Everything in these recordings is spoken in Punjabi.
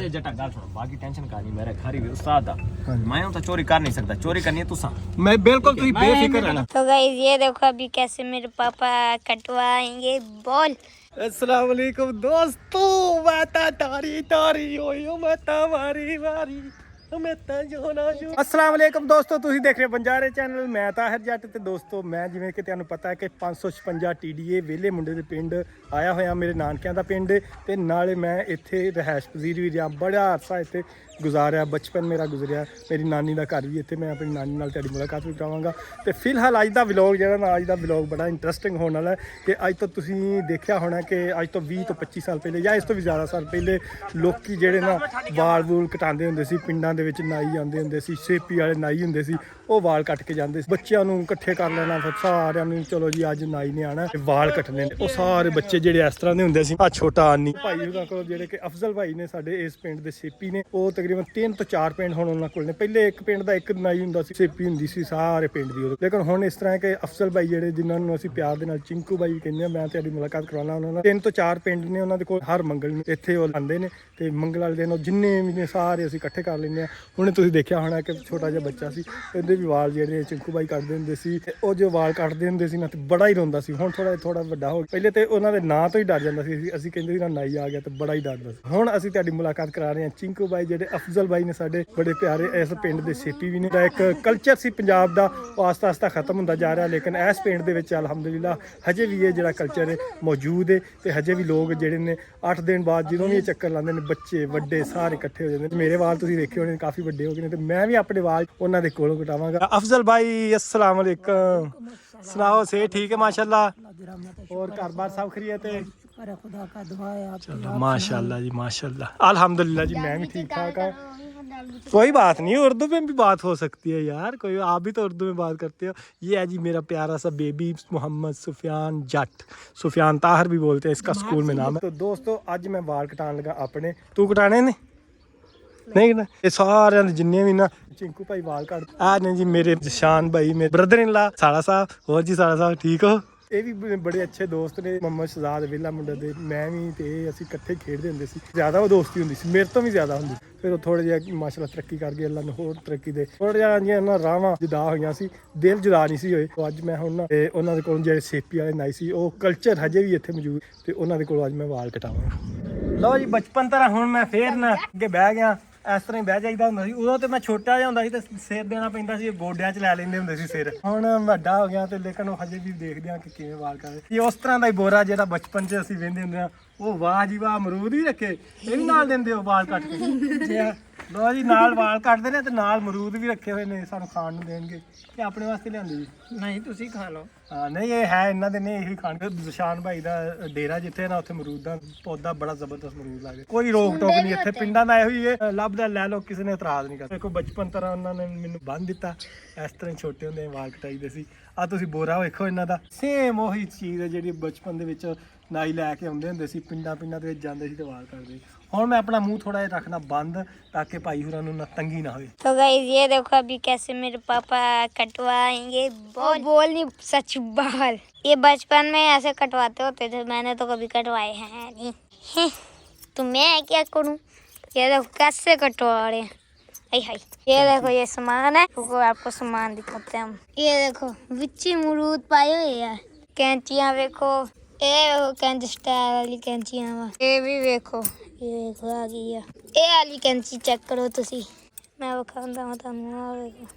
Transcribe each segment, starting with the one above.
मेरे जटा गल सुनो बाकी टेंशन का नहीं मेरे घर ही उस्ताद दा मैं तो चोरी कर नहीं सकता चोरी करनी है तुसा मैं बिल्कुल तुम बेफिक्र रहना। तो गाइस ये देखो अभी कैसे मेरे पापा कटवाएंगे बॉल। अस्सलाम वालेकुम दोस्तों, माता तारी तारी ओयो माता वारी वारी अस्सलाम वालेकुम दोस्तों, ਤੁਸੀਂ देख रहे हो बंजारे चैनल। मैं ताहिर जट ਤੇ ਦੋਸਤੋ ਮੈਂ ਜਿਵੇਂ ਕਿ ਤੁਹਾਨੂੰ ਪਤਾ ਹੈ ਕਿ 556 TDA ਵੇਲੇ ਮੁੰਡੇ ਦੇ ਪਿੰਡ ਆਇਆ ਹੋਇਆ, ਮੇਰੇ ਨਾਨਕਿਆਂ ਦਾ ਪਿੰਡ, ਤੇ ਨਾਲੇ ਮੈਂ ਇੱਥੇ ਰਹਿائش ਪਜ਼ੀਰ ਵੀ ਰਿਹਾ, ਬੜਾ ਅਰਸਾ ਇੱਥੇ ਗੁਜ਼ਾਰਿਆ, ਬਚਪਨ ਮੇਰਾ ਗੁਜ਼ਰਿਆ, ਮੇਰੀ ਨਾਨੀ ਦਾ ਘਰ ਵੀ ਇੱਥੇ, ਮੈਂ ਆਪਣੀ ਨਾਨੀ ਨਾਲ ਤੁਹਾਡੀ ਮੁਲਾਕਾਤ ਵੀ ਕਰਾਵਾਂਗਾ। ਤੇ ਫਿਲਹਾਲ ਅੱਜ ਦਾ ਵਲੌਗ ਜਿਹੜਾ ਨਾ, ਅੱਜ ਦਾ ਵਲੌਗ ਬੜਾ ਇੰਟਰਸਟਿੰਗ ਹੋਣ ਵਾਲਾ ਹੈ ਕਿ ਅੱਜ ਤੋਂ ਤੁਸੀਂ ਦੇਖਿਆ ਹੋਣਾ ਕਿ ਅੱਜ ਤੋਂ 20 ਤੋਂ 25 ਸਾਲ ਪਹਿਲੇ ਜਾਂ ਇਸ ਤੋਂ ਵੀ ਜ਼ਿਆਦਾ ਸਾਲ ਪਹਿਲੇ ਲੋਕੀ ਜਿਹੜੇ ਨਾ ਵਾਲ ਵੂਲ ਕਟਾਉਂਦੇ ਹੁੰਦੇ ਸੀ, ਪਿੰਡਾਂ ਦੇ ਵਿੱਚ ਨਾਈ ਆਉਂਦੇ ਹੁੰਦੇ ਸੀ, ਸੇਪੀ ਵਾਲੇ ਨਾਈ ਹੁੰਦੇ ਸੀ, ਉਹ ਵਾਲ ਕੱਟ ਕੇ ਜਾਂਦੇ ਸੀ, ਬੱਚਿਆਂ ਨੂੰ ਇਕੱਠੇ ਕਰ ਲੈਣਾ, ਫਿਰ ਸਾਰਿਆਂ ਨੂੰ ਚਲੋ ਜੀ ਅੱਜ ਨਾਈ ਨੇ ਆਣਾ ਵਾਲ ਕੱਟਣੇ ਨੇ। ਉਹ ਸਾਰੇ ਬੱਚੇ ਜਿਹੜੇ ਇਸ ਤਰ੍ਹਾਂ ਦੇ ਹੁੰਦੇ ਸੀ। ਆ ਛੋਟਾ ਆਨੀ ਭਾਈ ਉਹਨਾਂ ਕੋਲ ਜਿਹੜੇ ਕਿ ਅਫਜ਼ਲ ਭਾਈ ਨੇ ਸਾਡੇ ਇਸ ਪਿੰਡ ਦੇ ਸੇਪੀ ਨੇ, ਉਹ ਤਕਰੀਬਨ 3 ਤੋਂ 4 ਪਿੰਡ ਹੁਣ ਉਹਨਾਂ ਕੋਲ ਨੇ। ਪਹਿਲੇ ਇੱਕ ਪਿੰਡ ਦਾ ਇੱਕ ਨਾਈ ਹੁੰਦਾ ਸੀ, ਸੇਪੀ ਹੁੰਦੀ ਸੀ ਸਾਰੇ ਪਿੰਡ ਦੀ। ਲੇਕਿਨ ਹੁਣ ਇਸ ਤਰ੍ਹਾਂ ਕਿ ਅਫਜ਼ਲ ਭਾਈ ਜਿਹੜੇ ਜਿਨ੍ਹਾਂ ਨੂੰ ਅਸੀਂ ਪਿਆਰ ਦੇ ਨਾਲ ਚਿੰਕੂ ਭਾਈ ਕਹਿੰਦੇ ਆ, ਮੈਂ ਤੁਹਾਡੀ ਮੁਲਾਕਾਤ ਕਰਵਾਉਣਾ ਉਹਨਾਂ ਨਾਲ। 3 ਤੋਂ 4 ਪਿੰਡ ਨੇ ਉਹਨਾਂ ਦੇ ਕੋਲ, ਹਰ ਮੰਗਲ ਨੂੰ ਇੱਥੇ ਉਹ ਆਉਂਦੇ ਨੇ ਤੇ ਮੰਗਲ ਵਾਲੇ ਦਿਨ ਉਹ ਜਿੰਨੇ ਵੀ ਨੇ ਸਾਰੇ ਅਸੀਂ ਇਕੱਠੇ ਕਰ ਲੈਂਦੇ ਆ। ਹੁਣ ਤੁਸੀਂ ਦੇਖਿਆ ਹੋਣਾ ਕਿ ਛੋਟਾ ਜਿਹਾ ਬੱਚਾ ਸੀ, ਉਹਦੇ ਵੀ ਵਾਲ ਜਿਹੜੇ ਚਿੰਕੂ ਭਾਈ ਕੱਟਦੇ ਹੁੰਦੇ ਸੀ, ਤੇ ਉਹ ਜੋ ਵਾਲ ਕੱਟਦੇ ਹੁੰਦੇ ਸੀ ਨਾ ਤੇ ਬੜਾ ਹੀ ਰੋਂਦਾ ਸੀ। ਹੁਣ ਥੋੜਾ ਵੱਡਾ ਹੋ ਗਿਆ, ਪਹਿਲੇ ਤੇ ਉਹਨਾਂ ਦੇ ਨਾਂ ਤੋਂ ਹੀ ਡਰ ਜਾਂਦਾ ਸੀ, ਅਸੀਂ ਕਹਿੰਦੇ ਸੀ ਨਾ ਨਾਈ ਆ ਗਿਆ, ਤੇ ਬੜਾ ਹੀ ਡਰਦਾ ਸੀ। ਹੁਣ ਅਸੀਂ ਤੁਹਾਡੀ ਮੁਲਾਕਾਤ ਕਰਾ ਰਹੇ ਹਾਂ ਚਿੰਕੂ ਭਾਈ ਜਿਹੜੇ ਅਫਜ਼ਲ ਭਾਈ ਨੇ, ਸਾਡੇ ਬੜੇ ਪਿਆਰੇ ਇਸ ਪਿੰਡ ਦੇ ਸੇਪੀ ਵੀ ਨੇ। ਇੱਕ ਕਲਚਰ ਸੀ ਪੰਜਾਬ ਦਾ, ਉਹ ਆਸਤਾ ਆਸਤਾ ਖਤਮ ਹੁੰਦਾ ਜਾ ਰਿਹਾ, ਲੇਕਿਨ ਇਸ ਪਿੰਡ ਦੇ ਵਿੱਚ ਅਲਹਮਦੁਲਿਲਾ ਹਜੇ ਵੀ ਇਹ ਜਿਹੜਾ ਕਲਚਰ ਹੈ ਮੌਜੂਦ ਹੈ, ਤੇ ਹਜੇ ਵੀ ਲੋਕ ਜਿਹੜੇ ਨੇ 8 ਦਿਨ ਬਾਅਦ ਜਦੋਂ ਵੀ ਇਹ ਚੱਕਰ ਲਾਉਂਦੇ ਨੇ, ਬੱਚੇ ਵੱਡੇ ਸਾਰੇ ਇਕੱਠੇ ਹੋ ਜਾਂਦੇ ਨੇ। ਮੇਰੇ ਵਾਲ ਤੁਸੀਂ ਦੇਖੇ ਹੋਣੇ ਕਾਫੀ ਵੱਡੇ ਹੋ ਗਏ ਨੇ, ਤੇ ਮੈਂ ਵੀ ਆਪਣੇ ਵਾਲ ਉਹਨਾਂ ਦੇ ਕੋਲੋਂ ਕਟਾਵਾਂਗਾ। ਅਫਜ਼ਲ ਭਾਈ अस्सलाम वालेकुम, सुनाओ से ठीक है माशाल्लाह, और घर बार सब खैरियत है? चलो माशाल्लाह जी माशाल्लाह अल्हम्दुलिल्लाह जी, मैं भी ठीक ठाक हूँ। कोई बात नहीं, उर्दू में भी बात हो सकती है यार, कोई आप भी तो उर्दू में बात करते हो। ये है जी मेरा प्यारा सा बेबी मोहम्मद सुफियान जट, सुफियान ताहिर भी बोलते हैं इसका स्कूल में नाम है। तो दोस्तों आज मैं वाल कटाने लगा अपने, तू कटाने ने नहीं ना, ये सारे जिन्ने भी ना चिंकू भाई वाल काट आ ने जी, मेरे जशान भाई मेरे ब्रदर इन ला साड़ा साहब। और जी साड़ा साहब ठीक हो? ਇਹ ਵੀ ਬੜੇ ਅੱਛੇ ਦੋਸਤ ਨੇ, ਮੁਹੰਮਦ ਸ਼ਹਜ਼ਾਦ ਵਿਹਲਾ ਮੁੰਡਾ ਦੇ, ਮੈਂ ਵੀ ਤੇ ਅਸੀਂ ਇਕੱਠੇ ਖੇਡਦੇ ਹੁੰਦੇ ਸੀ। ਜ਼ਿਆਦਾ ਉਹ ਦੋਸਤੀ ਹੁੰਦੀ ਸੀ, ਮੇਰੇ ਤੋਂ ਵੀ ਜ਼ਿਆਦਾ ਹੁੰਦੀ। ਫਿਰ ਉਹ ਥੋੜਾ ਜਿਹਾ ਮਾਸ਼ਾਅੱਲਾ ਤਰੱਕੀ ਕਰ ਗਏ, ਅੱਲਾ ਨੇ ਹੋਰ ਤਰੱਕੀ ਦੇ ਥੋੜਾ ਜਿਹਾ ਜਿਹੀਆਂ ਉਹਨਾਂ ਰਾਵਾਂ ਜੁਦਾ ਹੋਈਆਂ ਸੀ, ਦਿਲ ਜੁਦਾ ਨਹੀਂ ਸੀ ਹੋਏ। ਅੱਜ ਮੈਂ ਹੁਣ ਉਹਨਾਂ ਦੇ ਕੋਲ ਜਿਹੜੇ ਸੇਪੀ ਵਾਲੇ ਨਾਈ ਸੀ, ਉਹ ਕਲਚਰ ਹਜੇ ਵੀ ਇੱਥੇ ਮੌਜੂਦ, ਤੇ ਉਹਨਾਂ ਦੇ ਕੋਲ ਅੱਜ ਮੈਂ ਵਾਲ ਕਟਾਵਾਂਗਾ। ਲਓ ਜੀ ਬਚਪਨ ਤਰ੍ਹਾਂ ਹੁਣ ਮੈਂ ਫੇਰ ਨਾ ਅੱਗੇ ਬਹਿ ਗਿਆ, ਇਸ ਤਰ੍ਹਾਂ ਹੀ ਬਹਿ ਜਾਈਦਾ ਹੁੰਦਾ ਸੀ। ਉਦੋਂ ਤੇ ਮੈਂ ਛੋਟਾ ਜਿਹਾ ਹੁੰਦਾ ਸੀ ਤੇ ਸਿਰ ਦੇਣਾ ਪੈਂਦਾ ਸੀ, ਗੋਡਿਆਂ 'ਚ ਲੈ ਲੈਂਦੇ ਹੁੰਦੇ ਸੀ ਸਿਰ। ਹੁਣ ਵੱਡਾ ਹੋ ਗਿਆ ਤੇ ਲੇਕਿਨ ਉਹ ਹਜੇ ਵੀ ਦੇਖਦੇ ਹਾਂ ਕਿ ਕਿਵੇਂ ਵਾਲ ਕਰਦੇ। ਇਹ ਉਸ ਤਰ੍ਹਾਂ ਦਾ ਹੀ ਬੋਰਾ ਜਿਹੜਾ ਬਚਪਨ 'ਚ ਅਸੀਂ ਵਹਿੰਦੇ ਹੁੰਦੇ ਹਾਂ। ਉਹ ਵਾਹ ਜੀ ਵਾਹ, ਅਮਰੂਦ ਵੀ ਰੱਖੇ, ਇਹ ਵੀ ਨਾਲ ਦਿੰਦੇ ਹੋ ਵਾਲ ਕੱਟ ਕੇ। ਲੋ ਜੀ ਨਾਲ ਵਾਲ ਕੱਟਦੇ ਨੇ ਤੇ ਨਾਲ ਅਮਰੂਦ ਵੀ ਰੱਖੇ ਹੋਏ ਨੇ, ਸਾਨੂੰ ਖਾਣ ਨੂੰ ਦੇਣਗੇ ਕਿ ਆਪਣੇ ਵਾਸਤੇ ਲਿਆਂਦੇ ਜੀ? ਨਹੀਂ ਤੁਸੀਂ ਖਾ ਲਓ। ਹਾਂ ਨਹੀਂ, ਇਹ ਹੈ ਇਹਨਾਂ ਦੇ ਨੇ, ਇਹੀ ਖਾਣ। ਜਸ਼ਾਨ ਭਾਈ ਦਾ ਡੇਰਾ ਜਿੱਥੇ ਨਾ, ਉੱਥੇ ਅਮਰੂਦ ਦਾ ਪੌਦਾ ਬੜਾ ਜ਼ਬਰਦਸਤ ਅਮਰੂਦ ਲੱਗਦਾ, ਕੋਈ ਰੋਕ ਟੋਕ ਨਹੀਂ। ਇੱਥੇ ਪਿੰਡਾਂ ਦਾ ਇਹੋ ਹੀ ਹੈ, ਲੱਭਦਾ ਲੈ ਲਓ, ਕਿਸੇ ਨੇ ਇਤਰਾਜ਼ ਨਹੀਂ ਕਰਦਾ। ਦੇਖੋ ਬਚਪਨ ਤਰ੍ਹਾਂ ਉਹਨਾਂ ਨੇ ਮੈਨੂੰ ਬੰਨ੍ਹ ਦਿੱਤਾ, ਇਸ ਤਰ੍ਹਾਂ ਛੋਟੇ ਹੁੰਦੇ ਵਾਲ ਕਟਾਈਦੇ ਸੀ। ਆ ਤੁਸੀਂ ਬੋਰਾ ਵੇਖੋ ਇਹਨਾਂ ਦਾ, ਸੇਮ ਉਹੀ ਚੀਜ਼ ਹੈ ਜਿਹੜੀ ਬਚਪਨ ਦੇ ਵਿੱਚ ਨਾਈ ਲੈ ਕੇ ਆਉਂਦੇ ਹੁੰਦੇ ਸੀ, ਪਿੰਡਾਂ ਦੇ ਵਿੱਚ ਜਾਂਦੇ ਸੀ ਤੇ ਵਾਲ ਕੱਟਦੇ। ਹੁਣ मैं अपना मुंह थोड़ा रखना बंद ताकि भाई हुरां नूं तंगी ना हो। तो गाइस ये देखो अभी कैसे मेरे पापा कटवाएंगे बोल नहीं सच बाल। ये बचपन में ऐसे कटवाते होते थे, मैंने तो कभी कटवाए हैं नहीं। तो मैं क्या करूं? ये देखो कैसे कटवा रहे हैं। हाय ये देखो ये सामान है, तो आपको सामान दिखाते हैं हम। ये देखो विच्ची अमरूद पाए हुए यार, कैंचियां देखो, ये कैंची स्टाइल वाली कैंचियां वा, ये भी देखो, ये देखो आ गई है। ये वाली कैंची चेक करो तुसी, मैं विखांदा हां तुहानूं। आ देखो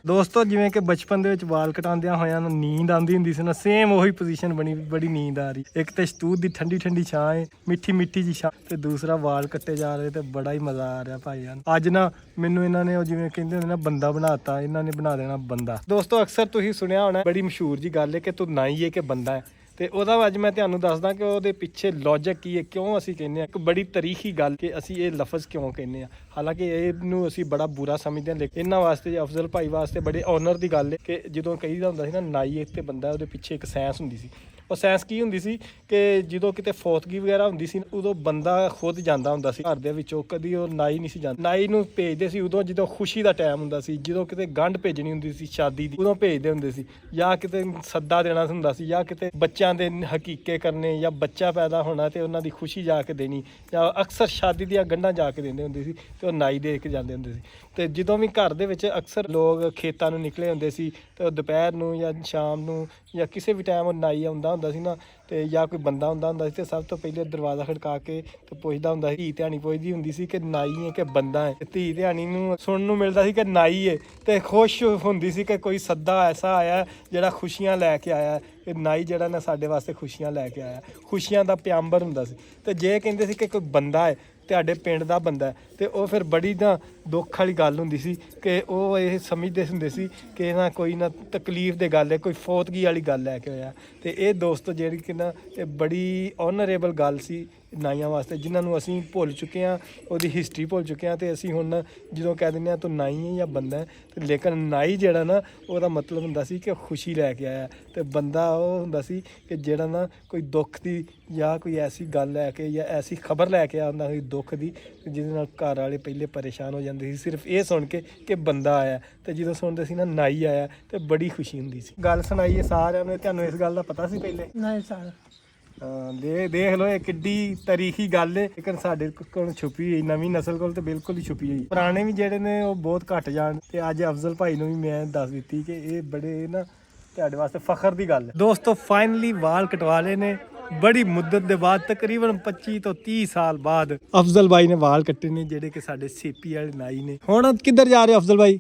ਦੋਸਤੋ, ਜਿਵੇਂ ਕਿ ਬਚਪਨ ਦੇ ਵਿੱਚ ਵਾਲ ਕਟਾਉਂਦਿਆਂ ਹੋਇਆਂ ਨੂੰ ਨੀਂਦ ਆਉਂਦੀ ਹੁੰਦੀ ਸੀ ਨਾ, ਸੇਮ ਉਹੀ ਪੋਜੀਸ਼ਨ ਬਣੀ, ਬੜੀ ਨੀਂਦ ਆ ਰਹੀ। ਇੱਕ ਤੇ ਸ਼ਤੂਤ ਦੀ ਠੰਡੀ ਠੰਡੀ ਛਾਂ ਹੈ, ਮਿੱਠੀ ਮਿੱਠੀ ਜੀ ਛਾਂ, ਤੇ ਦੂਸਰਾ ਵਾਲ ਕੱਟੇ ਜਾ ਰਹੇ, ਤੇ ਬੜਾ ਹੀ ਮਜ਼ਾ ਆ ਰਿਹਾ ਭਾਈ ਜਾਨ। ਅੱਜ ਨਾ ਮੈਨੂੰ ਇਹਨਾਂ ਨੇ ਉਹ ਜਿਵੇਂ ਕਹਿੰਦੇ ਹੁੰਦੇ ਨਾ ਬੰਦਾ ਬਣਾਤਾ, ਇਹਨਾਂ ਨੇ ਬਣਾ ਦੇਣਾ ਬੰਦਾ। ਦੋਸਤੋ ਅਕਸਰ ਤੁਸੀਂ ਸੁਣਿਆ ਹੋਣਾ, ਬੜੀ ਮਸ਼ਹੂਰ ਜੀ ਗੱਲ ਹੈ ਕਿ ਤੂੰ ਨਾਈ ਹੈ ਕਿ ਬੰਦਾ ਹੈ, ਤੇ ਉਹਦਾ ਅੱਜ ਮੈਂ ਤੁਹਾਨੂੰ ਦੱਸਦਾ ਕਿ ਉਹਦੇ ਪਿੱਛੇ ਲੌਜਿਕ ਕੀ ਹੈ, ਕਿਉਂ ਅਸੀਂ ਕਹਿੰਦੇ ਹਾਂ। ਇੱਕ ਬੜੀ ਤਾਰੀਖੀ ਗੱਲ ਕਿ ਅਸੀਂ ਇਹ ਲਫ਼ਜ਼ ਕਿਉਂ ਕਹਿੰਦੇ ਹਾਂ, ਹਾਲਾਂਕਿ ਇਹਨੂੰ ਅਸੀਂ ਬੜਾ ਬੁਰਾ ਸਮਝਦੇ ਹਾਂ, ਲੇਕਿਨ ਇਹਨਾਂ ਵਾਸਤੇ, ਅਫਜ਼ਲ ਭਾਈ ਵਾਸਤੇ ਬੜੇ ਆਨਰ ਦੀ ਗੱਲ ਹੈ ਕਿ ਜਦੋਂ ਕਹੀਦਾ ਹੁੰਦਾ ਸੀ ਨਾ ਨਾਈ ਇੱਕ ਤੇ ਬੰਦਾ, ਉਹਦੇ ਪਿੱਛੇ ਇੱਕ ਸਾਇੰਸ ਹੁੰਦੀ ਸੀ। ਉਹ ਸੈਂਸ ਕੀ ਹੁੰਦੀ ਸੀ ਕਿ ਜਦੋਂ ਕਿਤੇ ਫੌਤਗੀ ਵਗੈਰਾ ਹੁੰਦੀ ਸੀ ਉਦੋਂ ਬੰਦਾ ਖੁਦ ਜਾਂਦਾ ਹੁੰਦਾ ਸੀ ਘਰ ਦੇ ਵਿੱਚੋਂ, ਕਦੀ ਉਹ ਨਾਈ ਨਹੀਂ ਸੀ ਜਾਂਦਾ। ਨਾਈ ਨੂੰ ਭੇਜਦੇ ਸੀ ਉਦੋਂ ਜਦੋਂ ਖੁਸ਼ੀ ਦਾ ਟਾਈਮ ਹੁੰਦਾ ਸੀ, ਜਦੋਂ ਕਿਤੇ ਗੰਢ ਭੇਜਣੀ ਹੁੰਦੀ ਸੀ ਸ਼ਾਦੀ ਦੀ ਉਦੋਂ ਭੇਜਦੇ ਹੁੰਦੇ ਸੀ, ਜਾਂ ਕਿਤੇ ਸੱਦਾ ਦੇਣਾ ਹੁੰਦਾ ਸੀ, ਜਾਂ ਕਿਤੇ ਬੱਚਿਆਂ ਦੇ ਹਕੀਕੇ ਕਰਨੇ ਜਾਂ ਬੱਚਾ ਪੈਦਾ ਹੋਣਾ ਤੇ ਉਹਨਾਂ ਦੀ ਖੁਸ਼ੀ ਜਾ ਕੇ ਦੇਣੀ, ਜਾਂ ਅਕਸਰ ਸ਼ਾਦੀ ਦੀਆਂ ਗੰਢਾਂ ਜਾ ਕੇ ਦਿੰਦੇ ਹੁੰਦੇ ਸੀ ਤੇ ਉਹ ਨਾਈ ਦੇ ਕੇ ਜਾਂਦੇ ਹੁੰਦੇ ਸੀ। ਤੇ ਜਦੋਂ ਵੀ ਘਰ ਦੇ ਵਿੱਚ ਅਕਸਰ ਲੋਕ ਖੇਤਾਂ ਨੂੰ ਨਿਕਲੇ ਹੁੰਦੇ ਸੀ ਤੇ ਉਹ ਦੁਪਹਿਰ ਨੂੰ ਜਾਂ ਸ਼ਾਮ ਨੂੰ ਜਾਂ ਕਿਸੇ ਵੀ ਟਾਈਮ ਉਹ ਨਾਈ ਆਉਂਦਾ ਹੁੰਦਾ ਸੀ ਨਾ, ਤੇ ਜਾਂ ਕੋਈ ਬੰਦਾ ਹੁੰਦਾ ਸੀ ਤੇ ਸਭ ਤੋਂ ਪਹਿਲੇ ਦਰਵਾਜ਼ਾ ਖੜਕਾ ਕੇ ਤੇ ਪੁੱਛਦਾ ਹੁੰਦਾ ਸੀ, ਧੀ ਧਿਆਣੀ ਪੁੱਛਦੀ ਹੁੰਦੀ ਸੀ ਕਿ ਨਾਈ ਹੈ ਕਿ ਬੰਦਾ ਹੈ। ਧੀ ਧਿਆਣੀ ਨੂੰ ਸੁਣਨ ਨੂੰ ਮਿਲਦਾ ਸੀ ਕਿ ਨਾਈ ਹੈ ਤੇ ਖੁਸ਼ ਹੁੰਦੀ ਸੀ ਕਿ ਕੋਈ ਸੱਦਾ ਐਸਾ ਆਇਆ ਜਿਹੜਾ ਖੁਸ਼ੀਆਂ ਲੈ ਕੇ ਆਇਆ, ਕਿ ਨਾਈ ਜਿਹੜਾ ਨਾ ਸਾਡੇ ਵਾਸਤੇ ਖੁਸ਼ੀਆਂ ਲੈ ਕੇ ਆਇਆ, ਖੁਸ਼ੀਆਂ ਦਾ ਪਿਆੰਬਰ ਹੁੰਦਾ ਸੀ। ਤੇ ਜੇ ਕਹਿੰਦੇ ਸੀ ਕਿ ਕੋਈ ਬੰਦਾ ਹੈ ਤੁਹਾਡੇ ਪਿੰਡ ਦਾ ਬੰਦਾ ਤੇ ਉਹ ਫਿਰ ਬੜੀ ਨਾ ਦੁੱਖ ਵਾਲੀ ਗੱਲ ਹੁੰਦੀ ਸੀ ਕਿ ਉਹ ਇਹ ਸਮਝਦੇ ਹੁੰਦੇ ਸੀ ਕਿ ਨਾ ਕੋਈ ਨਾ ਤਕਲੀਫ ਦੇ ਗੱਲ ਹੈ, ਕੋਈ ਫੌਤਗੀ ਵਾਲੀ ਗੱਲ ਲੈ ਕੇ ਹੋਇਆ। ਤੇ ਇਹ ਦੋਸਤੋ ਜਿਹੜੀ ਕਿ ਨਾ ਇਹ ਬੜੀ ਓਨਰੇਬਲ ਗੱਲ ਸੀ ਨਾਈਆਂ ਵਾਸਤੇ, ਜਿਨ੍ਹਾਂ ਨੂੰ ਅਸੀਂ ਭੁੱਲ ਚੁੱਕੇ ਹਾਂ, ਉਹਦੀ ਹਿਸਟਰੀ ਭੁੱਲ ਚੁੱਕੇ ਹਾਂ। ਤੇ ਅਸੀਂ ਹੁਣ ਜਦੋਂ ਕਹਿ ਦਿੰਦੇ ਹਾਂ ਤੂੰ ਨਾਈ ਹੈ ਜਾਂ ਬੰਦਾ ਹੈ, ਤੇ ਲੇਕਿਨ ਨਾਈ ਜਿਹੜਾ ਨਾ ਉਹਦਾ ਮਤਲਬ ਹੁੰਦਾ ਸੀ ਕਿ ਖੁਸ਼ੀ ਲੈ ਕੇ ਆਇਆ, ਤੇ ਬੰਦਾ ਉਹ ਹੁੰਦਾ ਸੀ ਕਿ ਜਿਹੜਾ ਨਾ ਕੋਈ ਦੁੱਖ ਦੀ ਜਾਂ ਕੋਈ ਐਸੀ ਗੱਲ ਲੈ ਕੇ ਜਾਂ ਐਸੀ ਖਬਰ ਲੈ ਕੇ ਆਉਂਦਾ ਸੀ ਦੁੱਖ ਦੀ, ਜਿਹਦੇ ਨਾਲ ਘਰ ਵਾਲੇ ਪਹਿਲੇ ਪਰੇਸ਼ਾਨ ਹੋ ਜਾਂਦੇ ਸੀ ਸਿਰਫ ਇਹ ਸੁਣ ਕੇ ਕਿ ਬੰਦਾ ਆਇਆ। ਤੇ ਜਦੋਂ ਸੁਣਦੇ ਸੀ ਨਾ ਨਾਈ ਆਇਆ ਤੇ ਬੜੀ ਖੁਸ਼ੀ ਹੁੰਦੀ ਸੀ। ਗੱਲ ਸੁਣਾਈਏ ਸਾਰਿਆਂ ਨੂੰ, ਤੁਹਾਨੂੰ ਇਸ ਗੱਲ ਦਾ ਪਤਾ ਸੀ ਪਹਿਲੇ? ਨਹੀਂ ਸਰ। ਦੇਖ ਲਓ ਇਹ ਕਿੱਡੀ ਤਾਰੀਖੀ ਗੱਲ ਹੈ, ਲੇਕਿਨ ਸਾਡੇ ਕੋਲ ਛੁਪੀ ਹੋਈ, ਨਵੀਂ ਨਸਲ ਕੋਲ ਤੇ ਬਿਲਕੁਲ ਹੀ ਛੁਪੀ ਹੋਈ। ਪੁਰਾਣੇ ਵੀ ਜਿਹੜੇ ਨੇ ਉਹ ਬਹੁਤ ਘੱਟ ਜਾਣ, ਤੇ ਅੱਜ ਅਫਜ਼ਲ ਭਾਈ ਨੂੰ ਵੀ ਮੈਂ ਦੱਸ ਦਿੱਤੀ ਕਿ ਇਹ ਬੜੇ ਨਾ ਤੁਹਾਡੇ ਵਾਸਤੇ ਫਖਰ ਦੀ ਗੱਲ ਹੈ। ਦੋਸਤੋ ਫਾਈਨਲੀ ਵਾਲ ਕਟਵਾ ਲਏ ਨੇ ਬੜੀ ਮੁੱਦਤ ਦੇ ਬਾਅਦ, ਤਕਰੀਬਨ 25 ਤੋਂ 30 ਸਾਲ ਬਾਅਦ ਅਫਜ਼ਲ ਭਾਈ ਨੇ ਵਾਲ ਕੱਟੇ ਨੇ, ਜਿਹੜੇ ਕਿ ਸਾਡੇ ਸੀਪੀ ਵਾਲੇ ਨਾਈ ਨੇ। ਹੁਣ ਕਿੱਧਰ ਜਾ ਰਹੇ ਹੋ ਅਫਜ਼ਲ ਭਾਈ?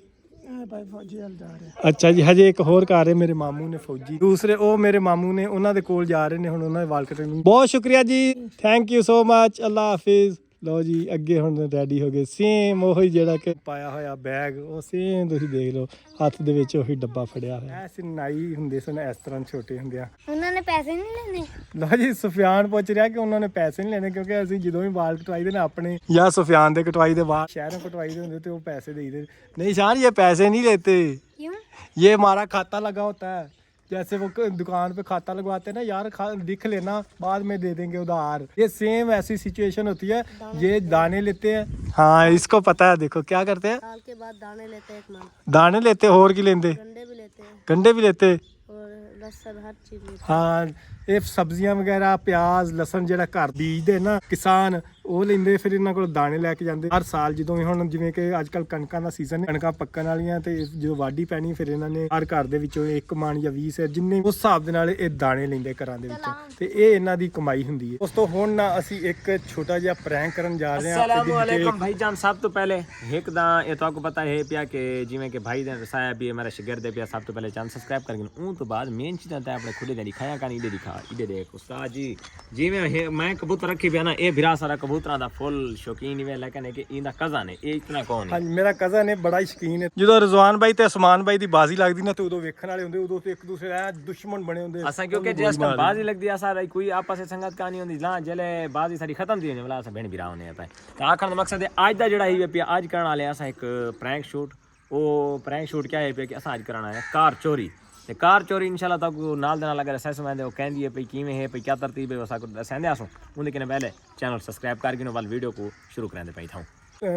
ਭਾਈ ਫੌਜੀ ਹਾਲ ਜਾ ਰਿਹਾ। ਅੱਛਾ ਜੀ, ਹਜੇ ਇੱਕ ਹੋਰ ਘਰ ਹੈ, ਮੇਰੇ ਮਾਮੂ ਨੇ ਫੌਜੀ, ਦੂਸਰੇ ਉਹ ਮੇਰੇ ਮਾਮੂ ਨੇ, ਉਹਨਾਂ ਦੇ ਕੋਲ ਜਾ ਰਹੇ ਨੇ ਹੁਣ ਉਹਨਾਂ ਦੇ ਵਾਲ ਕੱਟਣ ਨੂੰ। ਬਹੁਤ ਸ਼ੁਕਰੀਆ ਜੀ, ਥੈਂਕ ਯੂ ਸੋ ਮਚ, ਅੱਲਾ ਹਾਫਿਜ਼। ਲਓ ਜੀ ਅੱਗੇ ਹੁਣ ਰੈਡੀ ਹੋ ਗਏ, ਸੇਮ ਉਹੀ ਜਿਹੜਾ ਕਿ ਪਾਇਆ ਹੋਇਆ ਬੈਗ, ਉਹ ਸੇਮ ਤੁਸੀਂ ਦੇਖ ਲਓ, ਹੱਥ ਦੇ ਵਿੱਚ ਉਹੀ ਡੱਬਾ ਫੜਿਆ ਹੋਇਆ। ਐਸੇ ਨਾਈ ਹੁੰਦੇ ਸਨ ਇਸ ਤਰ੍ਹਾਂ ਛੋਟੇ ਹੁੰਦਿਆਂ। ਉਹਨਾਂ ਨੇ ਪੈਸੇ ਨਹੀਂ ਲੈਣੇ? ਲਓ ਜੀ ਸੁਫਿਆਨ ਪੁੱਛ ਰਿਹਾ ਕਿ ਉਹਨਾਂ ਨੇ ਪੈਸੇ ਨਹੀਂ ਲੈਣੇ, ਕਿਉਂਕਿ ਅਸੀਂ ਜਦੋਂ ਵੀ ਵਾਲ ਕਟਵਾਈ ਦੇ ਨਾ ਆਪਣੇ ਜਾਂ ਸੁਫਿਆਨ ਦੇ ਕਟਵਾਈ ਦੇ ਵਾਲ ਸ਼ਹਿਰੋਂ ਕਟਵਾਈ ਦੇ ਹੁੰਦੇ ਤੇ ਉਹ ਪੈਸੇ देते नहीं शान, ये पैसे नहीं लेते। क्यों? ये हमारा खाता लगा होता है, जैसे वो दुकान पे खाता लगवाते हैं ना यार, लिख लेना बाद में दे देंगे उधार। ये सेम ऐसी सिचुएशन होती है, ये दाने लेते हैं। हाँ इसको पता है, देखो क्या करते हैं, साल के बाद दाने लेते हैं, एक मंथ दाने लेते और की लेंदे, गंडे भी लेते हैं गंडे भी लेते और लहसुन हर चीज लेते हैं। हाँ ਇਹ ਸਬਜ਼ੀਆਂ ਵਗੈਰਾ ਪਿਆਜ਼ ਲਸਣ ਜਿਹੜਾ ਘਰ ਬੀਜਦੇ ਨਾ ਕਿਸਾਨ, ਉਹ ਲੈਂਦੇ, ਫਿਰ ਇਹਨਾਂ ਕੋਲ ਦਾਣੇ ਲੈ ਕੇ ਜਾਂਦੇ ਹਰ ਸਾਲ। ਜਦੋਂ ਵੀ ਹੁਣ ਜਿਵੇਂ ਕਿ ਅੱਜ ਕੱਲ ਕਣਕਾਂ ਦਾ ਸੀਜ਼ਨ ਹੈ, ਕਣਕਾਂ ਪੱਕਣ ਵਾਲੀਆਂ, ਤੇ ਜਦੋਂ ਵਾਢੀ ਪੈਣੀ ਫਿਰ ਇਹਨਾਂ ਨੇ ਹਰ ਘਰ ਦੇ ਵਿੱਚੋਂ 1 ਮਣ ਜਾਂ 20 ਸਿਰ ਜਿੰਨੇ ਉਸ ਹਿਸਾਬ ਦੇ ਨਾਲ ਇਹ ਦਾਣੇ ਲੈਂਦੇ ਘਰਾਂ ਦੇ ਵਿੱਚੋਂ, ਤੇ ਇਹ ਇਹਨਾਂ ਦੀ ਕਮਾਈ ਹੁੰਦੀ ਹੈ। ਉਸ ਤੋਂ ਹੁਣ ਨਾ ਅਸੀਂ ਇੱਕ ਛੋਟਾ ਜਿਹਾ ਪ੍ਰੈਂਕ ਕਰਨ ਜਾ ਰਹੇ ਹਾਂ। अस्सलामुअलैकुम भाईजान, सब तो पहले एक दा ये तो आपको पता है पिया कि जिवें कि भाई ने दसाया भी मेरा शागिर्द पिया, सब तो पहले चैनल सब्सक्राइब करके उन तो बाद मेन चीज़ आता है अपने खुदे दी दिखाया का नहीं दे दिखा इधर देख उस्ताद जी, जिवें मैं कबूतर रखी पिया ना, ये बिरा सारा कबूतरां दा फुल शौकीन है, लेकिन है कि इंदा कज़न है, ये इतना कौन है? ਹਾਂਜੀ ਮੇਰਾ ਕਜ਼ਨ ਹੈ, ਬੜਾ ਹੀ ਸ਼ੌਕੀਨ ਹੈ। ਜਦੋਂ ਰਜ਼ਵਾਨ ਬਾਈ ਤੇ ਉਸਮਾਨ ਬਾਈ ਦੀ ਬਾਜ਼ੀ ਲੱਗਦੀ ਨਾ, ਤੇ ਉਦੋਂ ਵੇਖਣ ਵਾਲੇ ਹੁੰਦੇ, ਉਦੋਂ ਤੇ ਇੱਕ ਦੂਸਰੇ ਦਾ ਦੁਸ਼ਮਣ ਬਣੇ ਹੁੰਦੇ। असा क्योंकि जस्ट बाजी लगती है सारा कोई आपस में संगत कहानी होती ला जले बाजी सारी खत्म थी वाला असा भेण बिरा होने पे। तो आखिर का मकसद है आज दा जेड़ा ही पिया आज करने वाले असा एक प्रैंक शूट, वो प्रैंक शूट क्या है पिया कि असा आज कराना है कार चोरी। ते कार चोरी इंशाल्लाह तक नाल दे नाल अगर सस में वो कहंदी है भई किवें है भई क्या तरतीब है वसा को दसेंदे आसो उनके कने पहले चैनल सब्सक्राइब करके वाल वीडियो को शुरू करांदे पई थाऊं।